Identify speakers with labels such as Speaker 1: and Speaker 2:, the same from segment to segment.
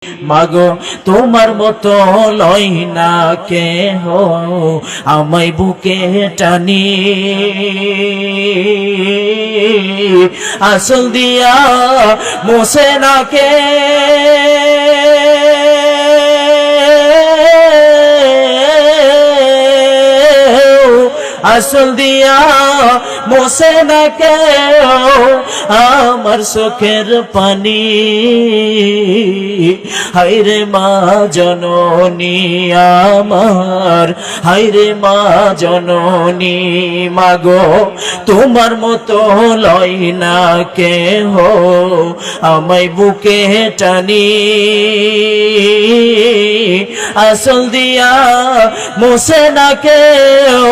Speaker 1: মাগো তোমার মতো লয় না কেহ আমায় বুকে টানি, আসল দিয়া মোছে না কে আসল দিয়া মোছে না কেউ আমার চোখের পানি। হায়রে মা জননী আমার, হায়রে মা জননী, মাগো তোমার মতো লয় না কেহ আমায় বুকে টানি, আসল দিয়া মোছে না কেউ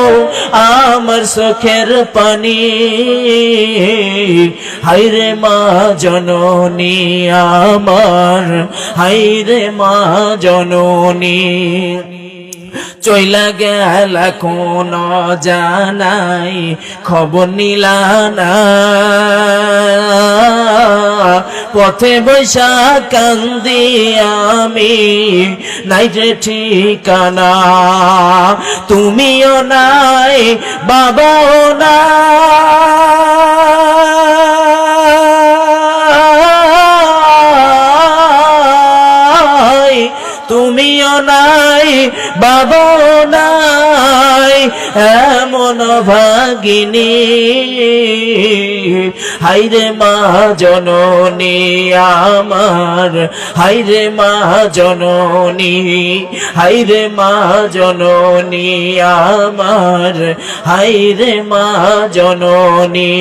Speaker 1: আমার চোখের পানি। হায়রে মা জননী আমার, হায়রে মা জননী, চইলা গেলা কোন জানাই খবর নিলা না, পথে বৈশা কান্দি আমি নাই যে ঠিকানা, তুমিও নাই বাবাও নাই, তুমিও নাই বাবাও নাই এমন ভাগিনী। হায়রে মা জননী আমার, হায়রে মা জননী, হায়রে মা জননী আমার, হায়রে মা জননী।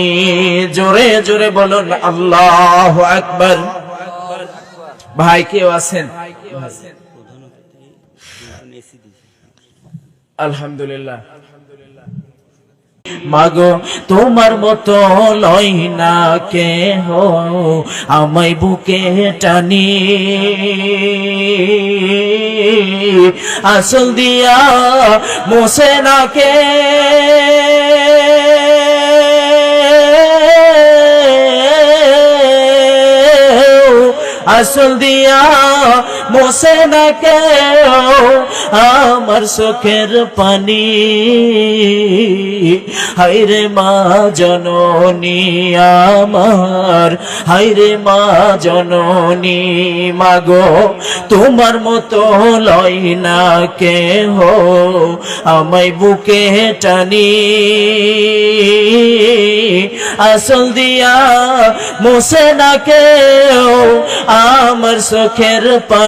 Speaker 1: জোরে জোরে বলুন আল্লাহু আকবার। ভাই কেউ আছেন? আলহামদুলিল্লাহ। মাগো তোমার মতো লয় না কেহ আমায় বুকে টানি, আসল দিয়া মোছে না কে আসল দিয়া মোছে না কেউ আমার চোখের পানি। হায়রে মা জননী আমার, হায়রে মা জননী, মাগো তোমার মতো লয় না কেহ আমায় বুকে টানি, আসল দিয়া মোছে না কেউ আমার চোখের পানি।